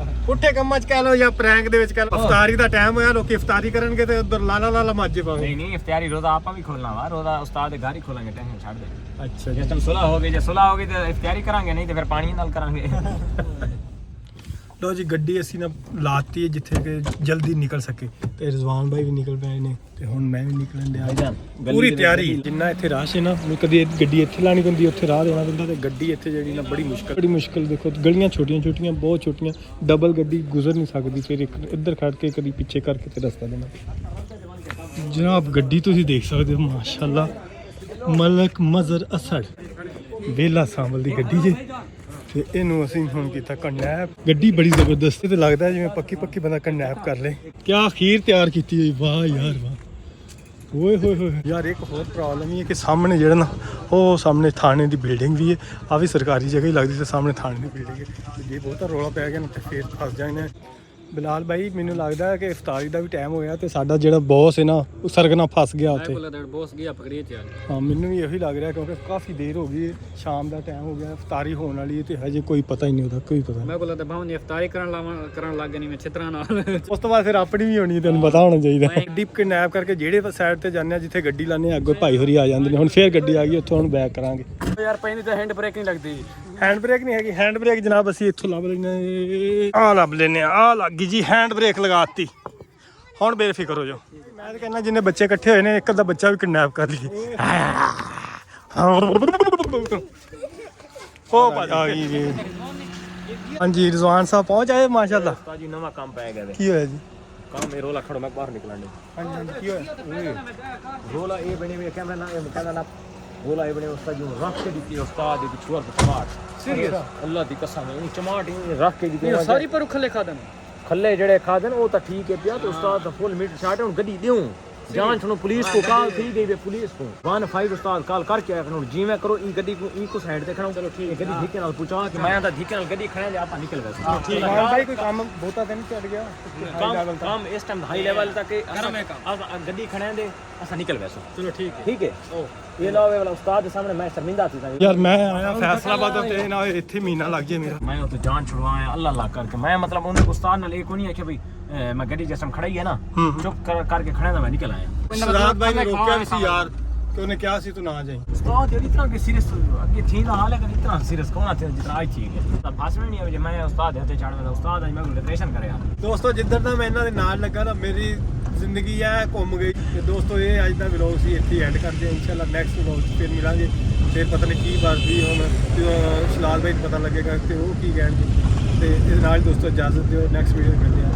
ਪੁੱਠੇ ਕੰਮਾਂ 'ਚ ਕਹਿ ਲਓ ਜਾਂ ਪ੍ਰੈਂਕ ਦੇ ਵਿੱਚ ਕਹਿ ਲਓ ਇਫਤਾਰੀ ਦਾ ਟਾਈਮ ਹੋਇਆ ਲੋਕੀ ਇਫਤਾਰੀ ਕਰਨਗੇ ਤੇ ਉਧਰ ਲਾਲਾ ਮਾਜੇ ਪਾਵੇ ਨਹੀਂ ਇਫਤਾਰੀ ਰੋਜ਼ਾ ਆਪਾਂ ਵੀ ਖੋਲਣਾ ਵਾ ਰੋਜ਼ਾ ਉਸਤਾਦ ਦੇ ਘਰ ਹੀ ਖੋਲਾਂਗੇ ਟੈਨਸ਼ਨ ਛੱਡ ਦੇ ਅੱਛਾ ਜੇ ਤੁਮ ਸੁਲਾ ਹੋ ਗਏ ਜੇ ਸੁਲਾ ਹੋ ਗਈ ਤੇ ਇਫਤਾਰੀ ਕਰਾਂਗੇ ਨਹੀਂ ਤੇ ਫਿਰ ਪਾਣੀ ਨਾਲ ਕਰਾਂਗੇ ਲੋ ਜੀ ਗੱਡੀ ਅਸੀਂ ਨਾ ਲਾਤੀ ਹੈ ਜਿੱਥੇ ਕਿ ਜਲਦੀ ਨਿਕਲ ਸਕੇ ਤੇ ਰਜ਼ਵਾਨ ਭਾਈ ਵੀ ਨਿਕਲ ਪਏ ਨੇ ਤੇ ਹੁਣ ਮੈਂ ਵੀ ਨਿਕਲਣ ਡਿਆ ਪੂਰੀ ਤਿਆਰੀ ਜਿੰਨਾ ਇੱਥੇ ਰਾਸ਼ ਹੈ ਨਾ ਮੈਨੂੰ ਕਦੀ ਗੱਡੀ ਇੱਥੇ ਲਾਣੀ ਪੈਂਦੀ ਉੱਥੇ ਰਾਹ ਦੇਣਾ ਪੈਂਦਾ ਤੇ ਗੱਡੀ ਇੱਥੇ ਜਿਹੜੀ ਨਾ ਬੜੀ ਮੁਸ਼ਕਲ ਦੇਖੋ ਗਲੀਆਂ ਛੋਟੀਆਂ ਬਹੁਤ ਛੋਟੀਆਂ ਡਬਲ ਗੱਡੀ ਗੁਜ਼ਰ ਨਹੀਂ ਸਕਦੀ ਫਿਰ ਇੱਕ ਇੱਧਰ ਖੜ ਕੇ ਕਦੀ ਪਿੱਛੇ ਕਰਕੇ ਤੇ ਰਸਤਾ ਦੇਣਾ ਜਨਾਬ ਗੱਡੀ ਤੁਸੀਂ ਦੇਖ ਸਕਦੇ ਹੋ ਮਾਸ਼ਾਅੱਲਾ ਮਲਕ ਮਜ਼ਰ ਅਸੜ ਵੇਲਾ ਸਾਂਬਲ ਦੀ ਗੱਡੀ ਜੇ ਤੇ ਇਹਨੂੰ ਅਸੀਂ ਹੁਣ ਕੀਤਾ ਕਨੈਪ ਗੱਡੀ ਬੜੀ ਜ਼ਬਰਦਸਤ ਤੇ ਲੱਗਦਾ ਜਿਵੇਂ ਪੱਕੀ ਬੰਦਾ ਕਨੈਪ ਕਰ ਲੇ ਕਿਆ ਖੀਰ ਤਿਆਰ ਕੀਤੀ ਹੋਈ ਵਾਹ ਯਾਰ ਵਾਹ ਓਏ ਹੋਏ ਯਾਰ ਇੱਕ ਹੋਰ ਪ੍ਰੋਬਲਮ ਇਹ ਹੈ ਕਿ ਸਾਹਮਣੇ ਜਿਹੜਾ ਨਾ ਉਹ ਸਾਹਮਣੇ ਥਾਣੇ ਦੀ ਬਿਲਡਿੰਗ ਵੀ ਹੈ ਆ ਵੀ ਸਰਕਾਰੀ ਜਗ੍ਹਾ ਹੀ ਲੱਗਦੀ ਤੇ ਸਾਹਮਣੇ ਥਾਣੇ ਦੀ ਬਿਲਡਿੰਗ ਹੈ ਤੇ ਜੇ ਬਹੁਤਾ ਰੌਲਾ ਪੈ ਗਿਆ ਨਾ ਤੇ ਫੇਰ ਫਸ ਜਾਣੇ ਬਿਲਾਲ ਭਾਈ ਮੈਨੂੰ ਲੱਗਦਾ ਹੈ ਕਿ ਇਫਤਾਰੀ ਦਾ ਵੀ ਟਾਈਮ ਹੋ ਗਿਆ ਤੇ ਸਾਡਾ ਜਿਹੜਾ ਬੌਸ ਹੈ ਨਾ ਉਹ ਸਰਗਨਾ ਫਸ ਗਿਆ ਉੱਥੇ ਬੌਸ ਗਿਆ ਪਕੜੀਏ ਚ ਹਾਂ ਮੈਨੂੰ ਵੀ ਇਹੀ ਲੱਗ ਰਿਹਾ ਕਿਉਂਕਿ ਕਾਫੀ ਦੇਰ ਹੋ ਗਈ ਹੈ ਸ਼ਾਮ ਦਾ ਟਾਈਮ ਹੋ ਗਿਆ ਇਫਤਾਰੀ ਹੋਣ ਵਾਲੀ ਹੈ ਤੇ ਹਜੇ ਕੋਈ ਪਤਾ ਹੀ ਨਹੀਂ ਉਹਦਾ ਕੋਈ ਪਤਾ ਮੈਂ ਕੋਲ ਤਾਂ ਭਾਵੇਂ ਨੇ ਇਫਤਾਰੀ ਕਰਨ ਲੱਗ ਗਏ ਨਹੀਂ ਮੈਂ ਛਿੱਤਰਾਂ ਨਾਲ ਉਸ ਤੋਂ ਬਾਅਦ ਫਿਰ ਆਪਣੀ ਵੀ ਹੋਣੀ ਤੈਨੂੰ ਪਤਾ ਹੋਣਾ ਚਾਹੀਦਾ ਡੀਪ ਕਿਡਨੈਪ ਕਰਕੇ ਜਿਹੜੇ ਸਾਈਡ ਤੇ ਜਾਂਦੇ ਆ ਜਿੱਥੇ ਗੱਡੀ ਲਾਣੇ ਅੱਗੋਂ ਭਾਈ ਹੋਰੀ ਆ ਜਾਂਦੇ ਨੇ ਹੁਣ ਫੇਰ ਗੱਡੀ ਆ ਗਈ ਉੱਥੋਂ ਹੁਣ ਬੈਕ ਕਰਾਂਗੇ ਯਾਰ ਪੈਂਦੀ ਤਾਂ ਹੈਂਡ ਬ੍ਰੇਕ ਨਹੀਂ ਲੱਗਦੀ ਹੈਂਡ ਬ੍ਰੇਕ ਨਹੀਂ ਹੈਗੀ ਹੈਂਡ ਬ੍ਰੇਕ ਜਨਾਬ ਅਸੀਂ ਇੱਥੋਂ ਲੱਭ ਲੈਨੇ ਲੱਭ ਲੈਨੇ ਆ ਲੱਗ ਗਈ ਜੀ ਹੈਂਡ ਬ੍ਰੇਕ ਲਗਾਤੀ ਹੁਣ ਬੇਫਿਕਰ ਹੋ ਜਾਓ ਮੈਂ ਤਾਂ ਕਹਿੰਦਾ ਜਿੰਨੇ ਬੱਚੇ ਇਕੱਠੇ ਹੋਏ ਨੇ ਇੱਕ ਅੱਧਾ ਬੱਚਾ ਵੀ ਕਿਡਨੈਪ ਕਰ ਲਈਏ ਉਹ ਆ ਗਈ ਜੀ ਹਾਂਜੀ ਰਜ਼ਵਾਨ ਸਾਹਿਬ ਪਹੁੰਚ ਆਏ ਮਾਸ਼ਾਅੱਲਾ ਉਸਤਾਦ ਜੀ ਨਵਾਂ ਕੰਮ ਪੈ ਗਿਆ ਕੀ ਹੋਇਆ ਜੀ ਕੰਮ ਇਹ ਰੋਲਾ ਖੜੋ ਮੈਂ ਬਾਹਰ ਨਿਕਲਣ ਦੇ ਹਾਂਜੀ ਕੀ ਹੋਇਆ ਰੋਲਾ ਇਹ ਬਣੀ ਵੀ ਕਹਿੰਦਾ ਨਾ ਇਹ ਕਹਿੰਦਾ ਨਾ ਰੋਲਾ ਇਹ ਬਣੇ ਉਸਤਾਦ ਜੀ ਰੱਖ ਕੇ ਦਿੱਤੀ ਉਸਤਾਦ ਦੀ ਛੁਰ ਚਮਾਟ ਸੀਰੀਅਸ ਅੱਲਾ ਦੀ ਕਸਮ ਇਹ ਚਮਾਟ ਇਹ ਰੱਖ ਕੇ ਦਿੱਤੀ ਸਾਰੀ ਪਰ ਖੱਲੇ ਖਾ ਦੇਣ ਖੱਲੇ ਜਿਹੜੇ ਖਾ ਦੇਣ ਉਹ ਤਾਂ ਠੀਕ ਹੈ ਪਿਆ ਤੇ ਉਸਤਾਦ ਦਾ ਫੁੱਲ ਮੀਟ ਸ਼ਾਟ ਹੁਣ ਗੱਡੀ ਦਿਉ जान सुनो पुलिस को कॉल थी गई वे पुलिस को 15 उस्ताद कॉल करके आया करो जी मैं करो ई गड्डी को ई को साइड देखना चलो ठीक है गड्डी धीके नाल पूछा कि मैं दा धीके नाल गड्डी खड़ा ले आपा निकल गए ठीक है भाई कोई काम बहुता दिन चढ़ गया काम इस टाइम हाई लेवल तक गड्डी खड़े दे असा निकल गए चलो ठीक है ये लो वाला उस्ताद के सामने मैं शर्मिंदा थी यार मैं आया फैसलाबाद ते ना इथे महीना लग जाए मेरा मैं तो जान छुड़वाया अल्लाह अल्लाह करके मैं मतलब उन्हें उस्ताद नाल एक नहीं है कि भाई मैं गड्डी जैसे खड़ा ही है ना चुप करके खड़ा था मैं निकल आया सराद भाई ने रोका भी सी यार कि उन्हें क्या सी तू ना जाए उस्ताद यार इतना के सीरियस अगे थी ना हाल है कि इतना सीरियस कौन था जितना आज थी तब फास में नहीं है मैं उस्ताद हथे छाड़ में उस्ताद आज मैं डिप्रेशन करे यार दोस्तों जिधर दा मैं इन्हां दे नाल लगा ना मेरी ਜ਼ਿੰਦਗੀ ਹੈ ਘੁੰਮ ਗਈ ਤੇ ਦੋਸਤੋ ਇਹ ਅੱਜ ਦਾ ਵਲੌਗ ਸੀ ਇੱਥੇ ਐਡ ਕਰਦੇ ਹਾਂ ਇਨਸ਼ਾਅੱਲਾ ਨੈਕਸਟ ਵਲੌਗ ਫਿਰ ਮਿਲਾਂਗੇ ਫਿਰ ਪਤਾ ਨਹੀਂ ਕੀ ਬਾਤ ਸੀ ਹੁਣ ਸ਼ਲਾਲ ਭਾਈ ਨੂੰ ਪਤਾ ਲੱਗੇਗਾ ਤੇ ਉਹ ਕੀ ਕਹਿਣਗੇ ਤੇ ਇਹਦੇ ਨਾਲ ਦੋਸਤੋ ਇਜਾਜ਼ਤ ਦਿਓ ਨੈਕਸਟ ਵੀਡੀਓ ਮਿਲਦੇ ਹਾਂ